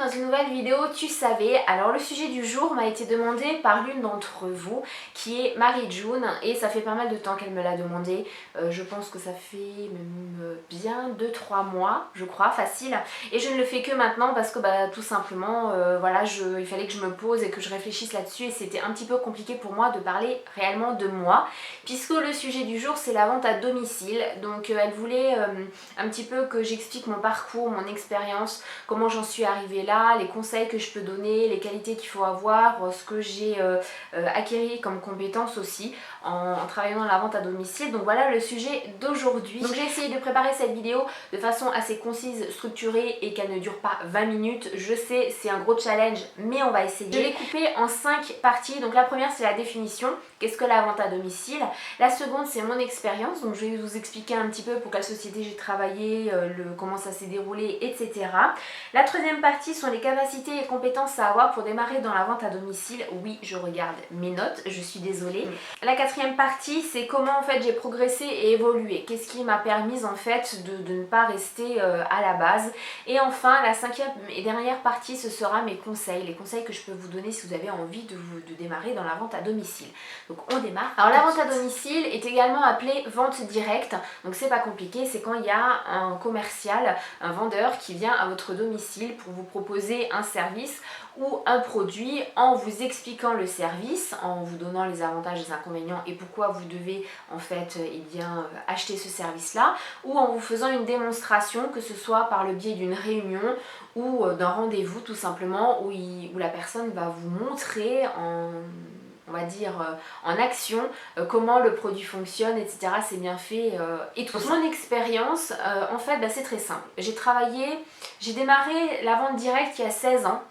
dans une nouvelle vidéo Tu savais. Alors le sujet du jour m'a été demandé par l'une d'entre vous qui est Marie-June et ça fait pas mal de temps qu'elle me l'a demandé. Je pense que ça fait même bien 2-3 mois je crois, facile, et je ne le fais que maintenant parce que tout simplement voilà, il fallait que je me pose et que je réfléchisse là-dessus et c'était un petit peu compliqué pour moi de parler réellement de moi puisque le sujet du jour c'est la vente à domicile. Donc elle voulait un petit peu que j'explique mon parcours, mon expérience, comment j'en suis arrivée là, les conseils que je peux donner, les qualités qu'il faut avoir, ce que j'ai acquis comme compétences aussi en travaillant dans la vente à domicile. Donc voilà le sujet d'aujourd'hui. Donc j'ai essayé de préparer cette vidéo de façon assez concise, structurée et qu'elle ne dure pas 20 minutes. Je sais, c'est un gros challenge, mais on va essayer. Je l'ai coupé en 5 parties. Donc la première c'est la définition, qu'est-ce que la vente à domicile. La seconde c'est mon expérience, donc je vais vous expliquer un petit peu pour quelle société j'ai travaillé, comment ça s'est déroulé, etc. La troisième partie sont les capacités et compétences à avoir pour démarrer dans la vente à domicile. Oui, je regarde mes notes, je suis désolée. La quatrième partie, c'est comment en fait j'ai progressé et évolué. Qu'est-ce qui m'a permis en fait de ne pas rester à la base. Et enfin, la cinquième et dernière partie, ce sera mes conseils. Les conseils que je peux vous donner si vous avez envie de démarrer dans la vente à domicile. Donc on démarre. Alors la vente à domicile est également appelée vente directe. Donc c'est pas compliqué, c'est quand il y a un commercial, un vendeur qui vient à votre domicile pour vous proposer un service ou un produit en vous expliquant le service, en vous donnant les avantages, les inconvénients et pourquoi vous devez en fait acheter ce service là, ou en vous faisant une démonstration, que ce soit par le biais d'une réunion ou d'un rendez-vous tout simplement où la personne va vous montrer on va dire en action comment le produit fonctionne, etc. C'est bien fait et tout ça. Mon expérience en fait c'est très simple. J'ai démarré la vente directe il y a 16 ans.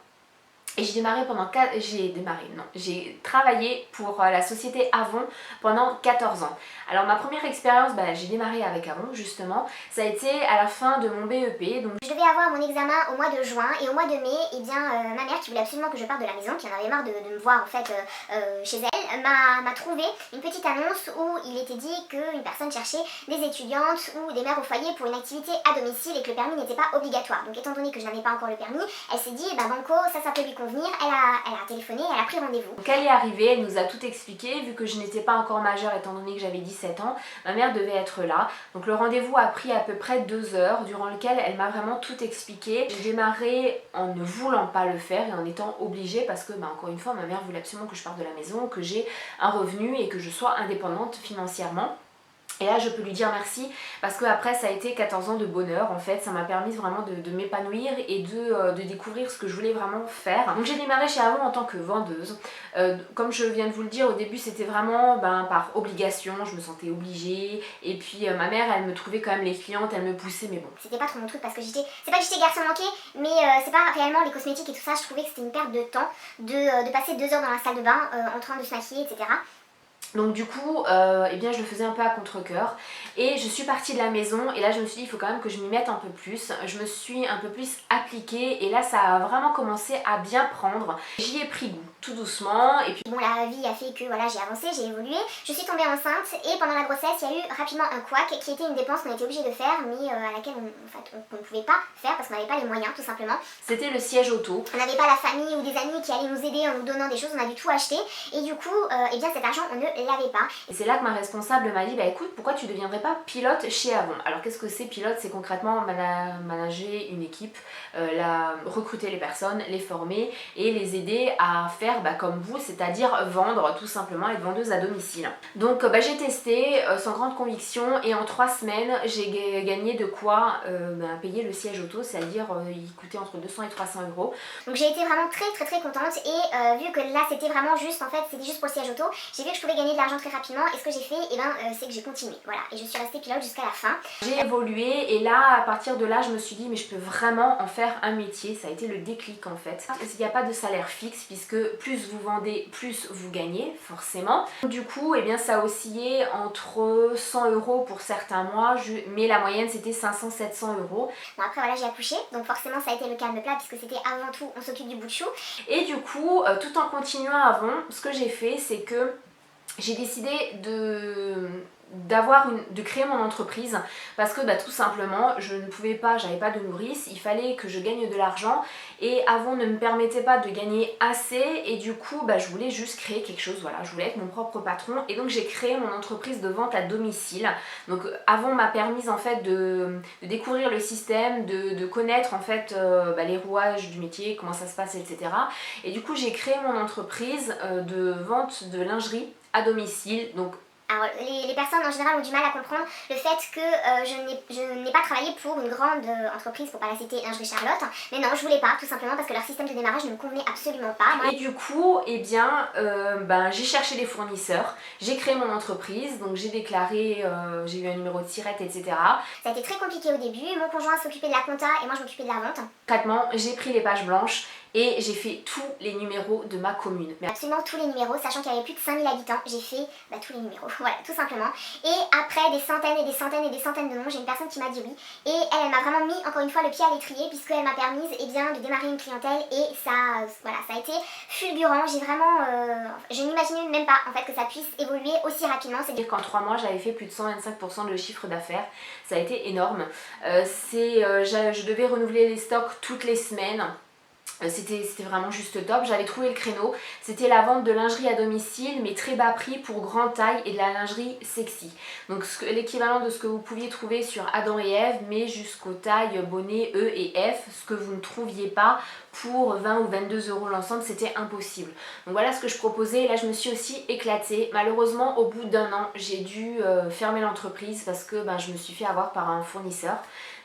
Et j'ai travaillé pour la société Avon pendant 14 ans. Alors ma première expérience, j'ai démarré avec Avon justement, ça a été à la fin de mon BEP. Donc je devais avoir mon examen au mois de juin et au mois de mai, ma mère qui voulait absolument que je parte de la maison, qui en avait marre de me voir en fait chez elle, m'a trouvé une petite annonce où il était dit qu'une personne cherchait des étudiantes ou des mères au foyer pour une activité à domicile et que le permis n'était pas obligatoire. Donc étant donné que je n'avais pas encore le permis, elle s'est dit banco, ça peut lui convenir. Elle a téléphoné, elle a pris rendez-vous. Donc elle est arrivée, elle nous a tout expliqué, vu que je n'étais pas encore majeure étant donné que j'avais 17 ans, ma mère devait être là. Donc le rendez-vous a pris à peu près 2 heures, durant lequel elle m'a vraiment tout expliqué. J'ai démarré en ne voulant pas le faire et en étant obligée parce que encore une fois ma mère voulait absolument que je parte de la maison, que j'ai un revenu et que je sois indépendante financièrement. Et là je peux lui dire merci parce que après ça a été 14 ans de bonheur en fait, ça m'a permis vraiment de m'épanouir et de découvrir ce que je voulais vraiment faire. Donc j'ai démarré chez Avon en tant que vendeuse. Comme je viens de vous le dire, au début c'était vraiment par obligation, je me sentais obligée et puis ma mère elle me trouvait quand même les clientes, elle me poussait, mais bon. C'était pas trop mon truc parce que c'est pas que j'étais garçon manqué, mais c'est pas réellement les cosmétiques et tout ça, je trouvais que c'était une perte de temps de passer 2 heures dans la salle de bain en train de se maquiller, etc. Donc du coup, je le faisais un peu à contre-cœur et je suis partie de la maison et là je me suis dit il faut quand même que je m'y mette un peu plus. Je me suis un peu plus appliquée et là ça a vraiment commencé à bien prendre. J'y ai pris goût tout doucement et puis bon, la vie a fait que voilà, j'ai avancé, j'ai évolué, je suis tombée enceinte et pendant la grossesse il y a eu rapidement un couac qui était une dépense qu'on était obligé de faire mais à laquelle on ne pouvait pas faire parce qu'on n'avait pas les moyens tout simplement. C'était le siège auto. On n'avait pas la famille ou des amis qui allaient nous aider en nous donnant des choses, on a dû tout acheter et du coup cet argent on ne l'avait pas. Et c'est là que ma responsable m'a dit écoute, pourquoi tu ne deviendrais pas pilote chez Avon. Alors qu'est-ce que c'est pilote? C'est concrètement manager une équipe, recruter les personnes, les former et les aider à faire comme vous, c'est-à-dire vendre tout simplement, être vendeuse à domicile. Donc j'ai testé sans grande conviction et en 3 semaines j'ai gagné de quoi payer le siège auto, c'est-à-dire il coûtait entre 200 et 300 euros. Donc j'ai été vraiment très contente et vu que là c'était vraiment juste, en fait c'était juste pour le siège auto, j'ai vu que je pouvais gagner de l'argent très rapidement et ce que j'ai fait c'est que j'ai continué, voilà, et je suis restée pilote jusqu'à la fin. J'ai évolué et là à partir de là je me suis dit mais je peux vraiment en faire un métier, ça a été le déclic en fait. Il n'y a pas de salaire fixe puisque plus vous vendez plus vous gagnez forcément. Du coup ça oscillait entre 100 euros pour certains mois mais la moyenne c'était 500-700 euros. Bon après voilà, j'ai accouché donc forcément ça a été le calme plat puisque c'était avant tout on s'occupe du bout de chou. Et du coup tout en continuant avant, ce que j'ai fait c'est que j'ai décidé de créer mon entreprise parce que tout simplement je ne pouvais pas, j'avais pas de nourrice, il fallait que je gagne de l'argent et Avon ne me permettait pas de gagner assez et du coup je voulais juste créer quelque chose, voilà, je voulais être mon propre patron et donc j'ai créé mon entreprise de vente à domicile. Donc Avon m'a permis en fait de découvrir le système, de connaître en fait les rouages du métier, comment ça se passe, etc. Et du coup j'ai créé mon entreprise de vente de lingerie à domicile. Donc alors les personnes en général ont du mal à comprendre le fait que je n'ai pas travaillé pour une grande entreprise, pour pas la citer, Lingerie Charlotte, mais non, je voulais pas, tout simplement parce que leur système de démarrage ne me convenait absolument pas. Et du coup, j'ai cherché des fournisseurs, j'ai créé mon entreprise, donc j'ai déclaré, j'ai eu un numéro de SIRET, etc. Ça a été très compliqué au début, mon conjoint s'occupait de la compta et moi je m'occupais de la vente. Concrètement, j'ai pris les pages blanches et j'ai fait tous les numéros de ma commune. Absolument tous les numéros, sachant qu'il y avait plus de 5000 habitants, j'ai fait tous les numéros, voilà, tout simplement. Et après des centaines et des centaines et des centaines de noms, j'ai une personne qui m'a dit oui. Et elle m'a vraiment mis, encore une fois, le pied à l'étrier, puisqu'elle m'a permis de démarrer une clientèle. Et ça a été fulgurant. J'ai vraiment... je n'imaginais même pas, en fait, que ça puisse évoluer aussi rapidement. C'est-à-dire qu'en 3 mois, j'avais fait plus de 125% de chiffre d'affaires. Ça a été énorme. Je devais renouveler les stocks toutes les semaines. C'était vraiment juste top, j'avais trouvé le créneau, c'était la vente de lingerie à domicile mais très bas prix pour grande taille et de la lingerie sexy. Donc l'équivalent de ce que vous pouviez trouver sur Adam et Ève mais jusqu'aux tailles bonnet E et F, ce que vous ne trouviez pas pour 20 ou 22 euros l'ensemble, c'était impossible. Donc voilà ce que je proposais et là je me suis aussi éclatée. Malheureusement au bout d'un an j'ai dû fermer l'entreprise parce que je me suis fait avoir par un fournisseur.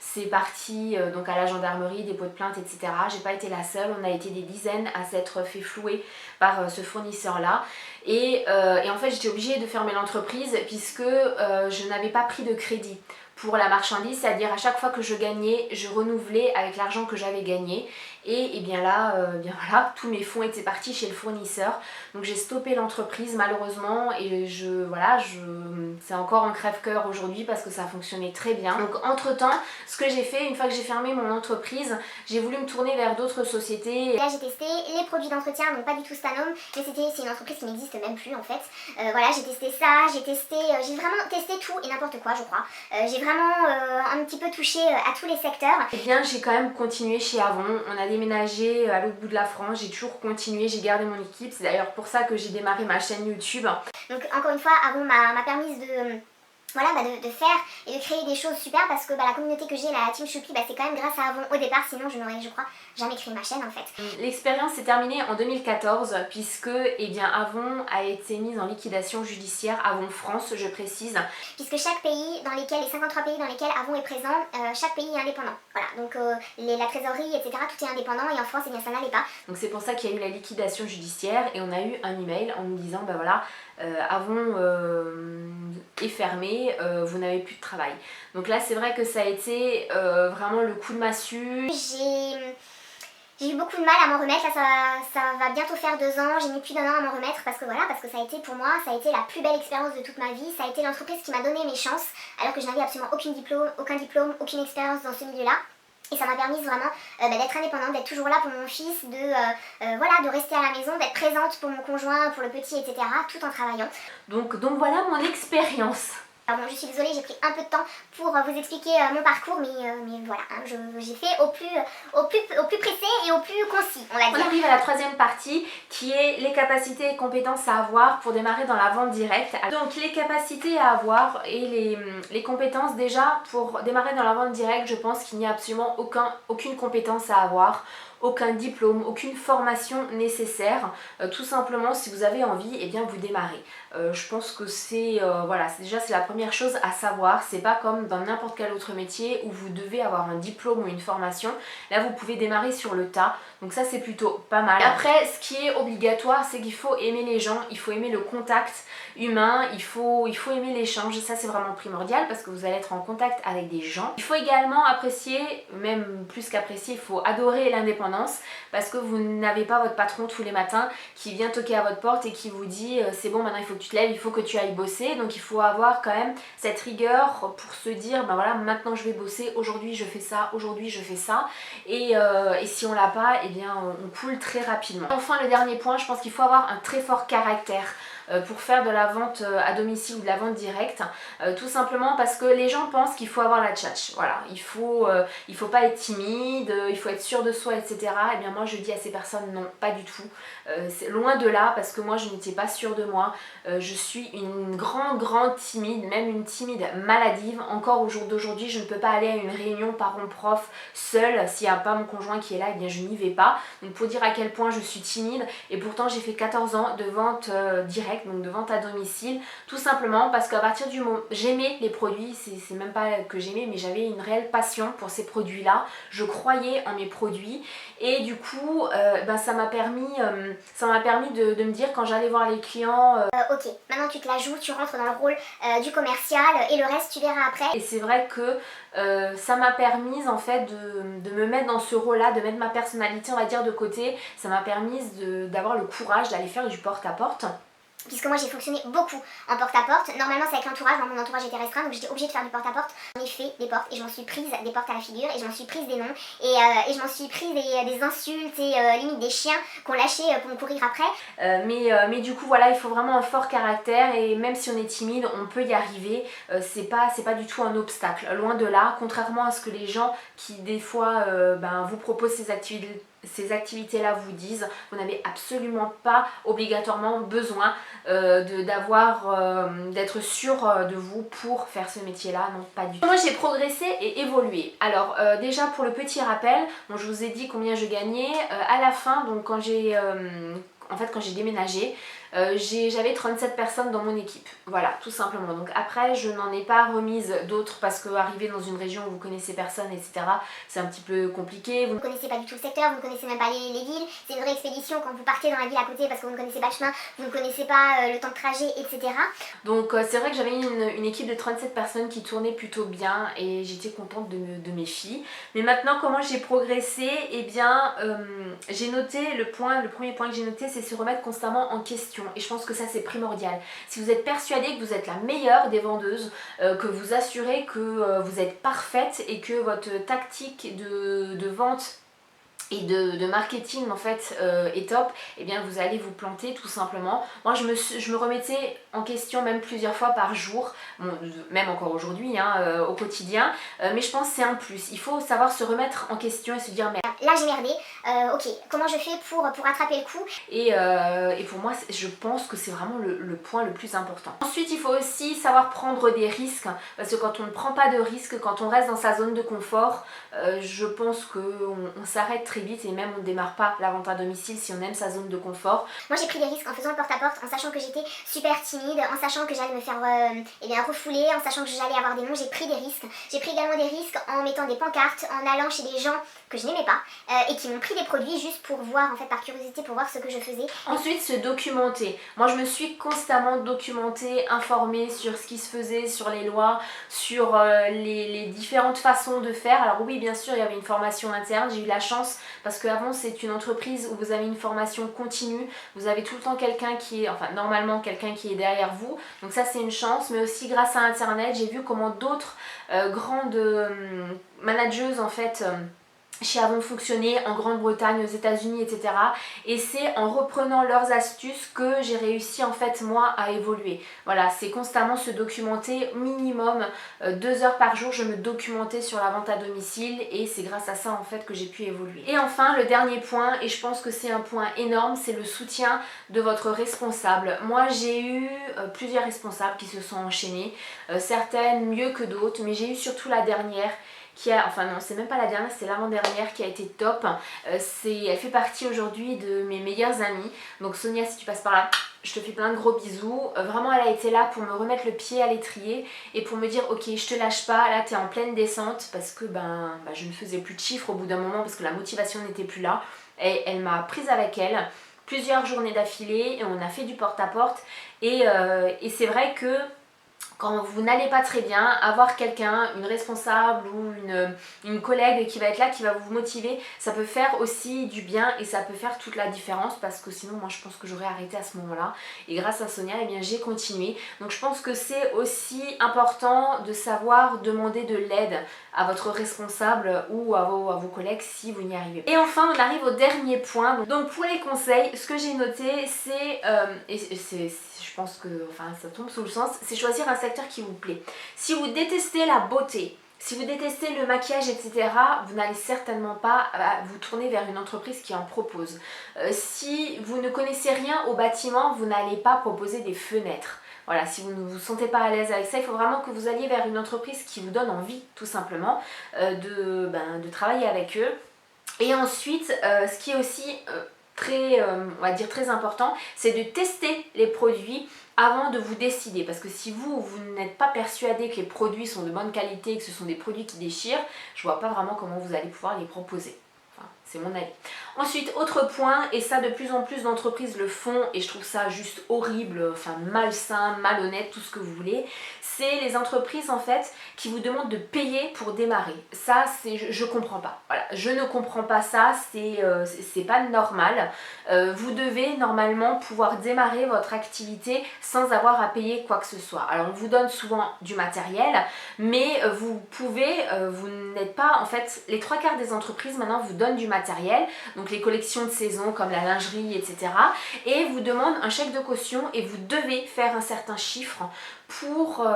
C'est parti donc à la gendarmerie, dépôt de plainte, etc. J'ai pas été la seule, on a été des dizaines à s'être fait flouer par ce fournisseur-là. Et en fait j'étais obligée de fermer l'entreprise puisque je n'avais pas pris de crédit pour la marchandise, c'est-à-dire à chaque fois que je gagnais, je renouvelais avec l'argent que j'avais gagné. Et bien voilà, tous mes fonds étaient partis chez le fournisseur. Donc j'ai stoppé l'entreprise malheureusement et c'est encore un crève-cœur aujourd'hui parce que ça fonctionnait très bien. Donc entre temps, ce que j'ai fait, une fois que j'ai fermé mon entreprise, j'ai voulu me tourner vers d'autres sociétés. Là j'ai testé les produits d'entretien, donc pas du tout Stanome, mais c'est une entreprise qui n'existe même plus en fait. Voilà, j'ai testé ça, j'ai vraiment testé tout et n'importe quoi je crois. J'ai vraiment un petit peu touché à tous les secteurs. Et bien j'ai quand même continué chez Avon, on a déménagé à l'autre bout de la France, j'ai toujours continué, j'ai gardé mon équipe, c'est d'ailleurs pour ça que j'ai démarré ma chaîne YouTube. Donc encore une fois, Avon m'a permis de faire et de créer des choses super parce que la communauté que j'ai, la Team Choupi, c'est quand même grâce à Avon au départ, sinon je n'aurais, je crois, jamais créé ma chaîne en fait. L'expérience s'est terminée en 2014 puisque Avon a été mise en liquidation judiciaire, Avon France je précise. Puisque chaque pays dans lesquels, les 53 pays dans lesquels Avon est présent, chaque pays est indépendant. Voilà, donc la trésorerie, etc., tout est indépendant et en France, ça n'allait pas. Donc c'est pour ça qu'il y a eu la liquidation judiciaire et on a eu un email en nous disant voilà, Avon est fermé, vous n'avez plus de travail. Donc là c'est vrai que ça a été vraiment le coup de massue. J'ai eu beaucoup de mal à m'en remettre, là ça va bientôt faire 2 ans, j'ai mis plus d'1 an à m'en remettre parce que ça a été pour moi, ça a été la plus belle expérience de toute ma vie, ça a été l'entreprise qui m'a donné mes chances alors que je n'avais absolument aucun diplôme, aucune expérience dans ce milieu-là. Et ça m'a permis vraiment d'être indépendante, d'être toujours là pour mon fils, de rester à la maison, d'être présente pour mon conjoint, pour le petit, etc. tout en travaillant. Donc voilà mon expérience. Alors bon, je suis désolée, j'ai pris un peu de temps pour vous expliquer mon parcours, mais voilà, j'ai fait au plus pressé et au plus concis, on va dire. On arrive à la troisième partie qui est les capacités et compétences à avoir pour démarrer dans la vente directe. Donc les capacités à avoir et les compétences, déjà pour démarrer dans la vente directe, je pense qu'il n'y a absolument aucune compétence à avoir. Aucun diplôme, aucune formation nécessaire, tout simplement si vous avez envie, et bien vous démarrez. Je pense que c'est la première chose à savoir, c'est pas comme dans n'importe quel autre métier où vous devez avoir un diplôme ou une formation, là vous pouvez démarrer sur le tas, donc ça c'est plutôt pas mal. Après ce qui est obligatoire c'est qu'il faut aimer les gens, il faut aimer le contact humain, il faut aimer l'échange, ça c'est vraiment primordial parce que vous allez être en contact avec des gens. Il faut également apprécier, même plus qu'apprécier, il faut adorer l'indépendance. permanence parce que vous n'avez pas votre patron tous les matins qui vient toquer à votre porte et qui vous dit c'est bon, maintenant il faut que tu te lèves, il faut que tu ailles bosser. Donc il faut avoir quand même cette rigueur pour se dire ben voilà, maintenant je vais bosser, aujourd'hui je fais ça, aujourd'hui je fais ça. Et si on l'a pas, eh bien on coule très rapidement. Enfin, le dernier point, je pense qu'il faut avoir un très fort caractère pour faire de la vente à domicile ou de la vente directe, tout simplement parce que les gens pensent qu'il faut avoir la tchatch, voilà, il faut pas être timide, il faut être sûr de soi, etc. Et bien moi je dis à ces personnes non, pas du tout, c'est loin de là, parce que moi je n'étais pas sûre de moi, je suis une grande timide, même une timide maladive. Encore au jour d'aujourd'hui, je ne peux pas aller à une réunion parents-prof seule, s'il n'y a pas mon conjoint qui est là, et bien je n'y vais pas. Donc pour dire à quel point je suis timide, et pourtant j'ai fait 14 ans de vente directe, donc de vente à domicile, tout simplement parce qu'à partir du moment j'aimais les produits, c'est même pas que j'aimais, mais j'avais une réelle passion pour ces produits là, je croyais en mes produits, et du coup ça m'a permis de me dire quand j'allais voir les clients ok, maintenant tu te la joues, tu rentres dans le rôle du commercial et le reste tu verras après. Et c'est vrai que ça m'a permis en fait de me mettre dans ce rôle là, de mettre ma personnalité on va dire de côté. Ça m'a permis d'avoir le courage d'aller faire du porte-à-porte. Puisque moi j'ai fonctionné beaucoup en porte-à-porte. Normalement c'est avec l'entourage, mon entourage était restreint, donc j'étais obligée de faire du porte-à-porte. J'en ai fait des portes et je m'en suis prise des portes à la figure, et je m'en suis prise des noms, et je m'en suis prise des insultes et limite des chiens qu'on lâchait pour me courir après. Mais du coup voilà, il faut vraiment un fort caractère, et même si on est timide, on peut y arriver. C'est pas du tout un obstacle, loin de là, contrairement à ce que les gens qui des fois vous proposent ces activités-là vous disent. Vous n'avez absolument pas obligatoirement besoin d'être sûr de vous pour faire ce métier-là, non, pas du tout. Moi j'ai progressé et évolué. Alors déjà pour le petit rappel, bon, je vous ai dit combien je gagnais à la fin, donc quand j'ai déménagé, j'avais 37 personnes dans mon équipe, voilà, tout simplement. Donc après je n'en ai pas remise d'autres parce que arriver dans une région où vous connaissez personne, etc., c'est un petit peu compliqué. Vous ne connaissez pas du tout le secteur, vous ne connaissez même pas les villes, c'est une vraie expédition quand vous partez dans la ville à côté parce que vous ne connaissez pas le chemin, vous ne connaissez pas le temps de trajet, etc. Donc c'est vrai que j'avais une équipe de 37 personnes qui tournait plutôt bien et j'étais contente de mes filles. Mais maintenant comment j'ai progressé? Eh bien j'ai noté le premier point que j'ai noté, c'est se remettre constamment en question. Et je pense que ça c'est primordial. Si vous êtes persuadé que vous êtes la meilleure des vendeuses, que vous assurez que vous êtes parfaite et que votre tactique de vente et de marketing en fait est top, et bien vous allez vous planter tout simplement. Moi je me remettais en question même plusieurs fois par jour, bon, même encore aujourd'hui au quotidien, mais je pense que c'est un plus. Il faut savoir se remettre en question et se dire mais là j'ai merdé, ok, comment je fais pour attraper le coup? Et pour moi je pense que c'est vraiment le point le plus important. Ensuite il faut aussi savoir prendre des risques, parce que quand on ne prend pas de risques, quand on reste dans sa zone de confort, je pense qu'on s'arrête très vite, et même on ne démarre pas la vente à domicile si on aime sa zone de confort. Moi j'ai pris des risques en faisant le porte-à-porte, en sachant que j'étais super timide, en sachant que j'allais me faire refouler, en sachant que j'allais avoir des noms. J'ai pris des risques. J'ai pris également des risques en mettant des pancartes, en allant chez des gens que je n'aimais pas et qui m'ont pris des produits juste pour voir, en fait par curiosité, pour voir ce que je faisais. Ensuite se documenter. Moi je me suis constamment documentée, informée sur ce qui se faisait, sur les lois, sur les différentes façons de faire. Alors oui bien sûr il y avait une formation interne, j'ai eu la chance parce qu'avant c'est une entreprise où vous avez une formation continue, vous avez tout le temps quelqu'un qui est, enfin normalement quelqu'un qui est derrière vous, donc ça c'est une chance. Mais aussi grâce à internet j'ai vu comment d'autres grandes manageuses en fait chez Avon fonctionner en Grande-Bretagne, aux États-Unis, etc. Et c'est en reprenant leurs astuces que j'ai réussi en fait moi à évoluer. Voilà, c'est constamment se documenter, minimum 2 heures par jour, je me documentais sur la vente à domicile, et c'est grâce à ça en fait que j'ai pu évoluer. Et enfin le dernier point, et je pense que c'est un point énorme, c'est le soutien de votre responsable. Moi j'ai eu plusieurs responsables qui se sont enchaînés, certaines mieux que d'autres, mais j'ai eu surtout la dernière enfin non c'est même pas la dernière, c'est l'avant-dernière qui a été top. Elle fait partie aujourd'hui de mes meilleures amies, donc Sonia si tu passes par là, je te fais plein de gros bisous. Vraiment elle a été là pour me remettre le pied à l'étrier et pour me dire ok je te lâche pas, là t'es en pleine descente, parce que je ne faisais plus de chiffres au bout d'un moment parce que la motivation n'était plus là, et elle m'a prise avec elle plusieurs journées d'affilée et on a fait du porte-à-porte et c'est vrai que quand vous n'allez pas très bien, avoir quelqu'un, une responsable ou une collègue qui va être là, qui va vous motiver, ça peut faire aussi du bien et ça peut faire toute la différence, parce que sinon moi je pense que j'aurais arrêté à ce moment-là, et grâce à Sonia, eh bien j'ai continué. Donc je pense que c'est aussi important de savoir demander de l'aide à votre responsable ou à vos collègues si vous n'y arrivez pas. Et enfin on arrive au dernier point. Donc pour les conseils, ce que j'ai noté c'est, je pense que ça tombe sous le sens, c'est choisir un secteur qui vous plaît. Si vous détestez la beauté, si vous détestez le maquillage, etc., vous n'allez certainement pas vous tourner vers une entreprise qui en propose. Si vous ne connaissez rien au bâtiment, vous n'allez pas proposer des fenêtres. Voilà, si vous ne vous sentez pas à l'aise avec ça, il faut vraiment que vous alliez vers une entreprise qui vous donne envie, tout simplement, de travailler avec eux. Et ensuite, ce qui est aussi on va dire très important, c'est de tester les produits avant de vous décider, parce que si vous n'êtes pas persuadé que les produits sont de bonne qualité, que ce sont des produits qui déchirent, je vois pas vraiment comment vous allez pouvoir les proposer. Enfin, c'est mon avis. Ensuite, autre point, et ça de plus en plus d'entreprises le font, et je trouve ça juste horrible, malsain, malhonnête, tout ce que vous voulez, c'est les entreprises en fait qui vous demandent de payer pour démarrer. Ça, je comprends pas. Voilà, je ne comprends pas ça, c'est pas normal. Vous devez normalement pouvoir démarrer votre activité sans avoir à payer quoi que ce soit. Alors on vous donne souvent du matériel, mais vous n'êtes pas, en fait, les 3/4 des entreprises maintenant vous donnent du matériel, donc les collections de saison comme la lingerie, etc. et vous demandent un chèque de caution et vous devez faire un certain chiffre pour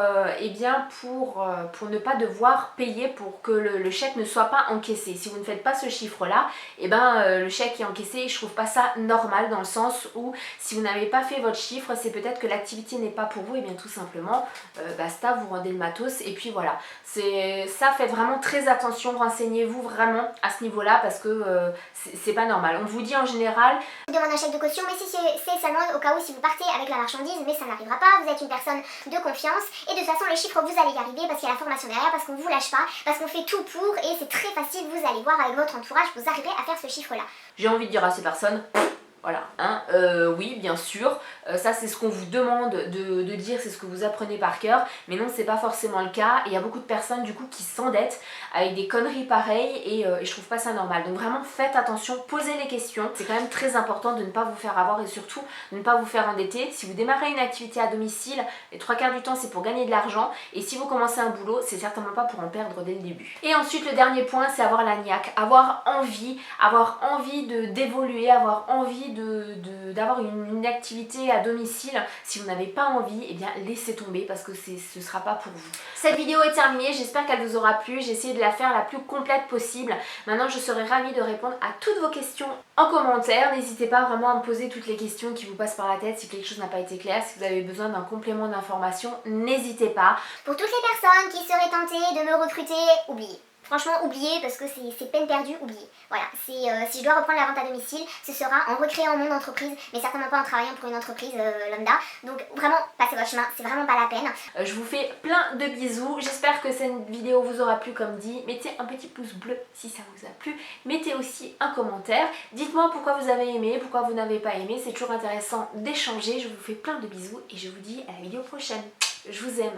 ne pas devoir payer, pour que le chèque ne soit pas encaissé. Si vous ne faites pas ce chiffre-là, le chèque est encaissé, et je trouve pas ça normal, dans le sens où si vous n'avez pas fait votre chiffre, c'est peut-être que l'activité n'est pas pour vous, et bien tout simplement, basta, vous rendez le matos, et puis voilà. Ça, faites vraiment très attention, renseignez-vous vraiment à ce niveau-là, parce que c'est pas normal. On vous dit en général... On demande un chèque de caution, mais si c'est seulement au cas où si vous partez avec la marchandise, mais ça n'arrivera pas, vous êtes une personne de confiance, et de toute façon les chiffres vous allez y arriver parce qu'il y a la formation derrière, parce qu'on vous lâche pas, parce qu'on fait tout pour, et c'est très facile, vous allez voir avec votre entourage, vous arriverez à faire ce chiffre-là. J'ai envie de dire à ces personnes... Voilà, oui, bien sûr, ça c'est ce qu'on vous demande de dire, c'est ce que vous apprenez par cœur, mais non, c'est pas forcément le cas, et il y a beaucoup de personnes du coup qui s'endettent avec des conneries pareilles, et je trouve pas ça normal. Donc vraiment faites attention, posez les questions, c'est quand même très important de ne pas vous faire avoir, et surtout de ne pas vous faire endetter. Si vous démarrez une activité à domicile, les 3/4 du temps c'est pour gagner de l'argent, et si vous commencez un boulot, c'est certainement pas pour en perdre dès le début. Et ensuite le dernier point, c'est avoir la niaque, avoir envie d'évoluer, avoir envie d'avoir une activité à domicile. Si vous n'avez pas envie, eh bien laissez tomber, parce que ce sera pas pour vous. Cette vidéo est terminée, j'espère qu'elle vous aura plu. J'ai essayé de la faire la plus complète possible. Maintenant je serai ravie de répondre à toutes vos questions en commentaire. N'hésitez pas vraiment à me poser toutes les questions qui vous passent par la tête. Si quelque chose n'a pas été clair, si vous avez besoin d'un complément d'information, n'hésitez pas. Pour toutes les personnes qui seraient tentées de me recruter, oubliez. Franchement, oubliez, parce que c'est peine perdue, oubliez. Voilà, si je dois reprendre la vente à domicile, ce sera en recréant mon entreprise, mais certainement pas en travaillant pour une entreprise lambda. Donc vraiment, passez votre chemin, c'est vraiment pas la peine. Je vous fais plein de bisous, j'espère que cette vidéo vous aura plu comme dit. Mettez un petit pouce bleu si ça vous a plu, mettez aussi un commentaire. Dites-moi pourquoi vous avez aimé, pourquoi vous n'avez pas aimé, c'est toujours intéressant d'échanger. Je vous fais plein de bisous et je vous dis à la vidéo prochaine. Je vous aime.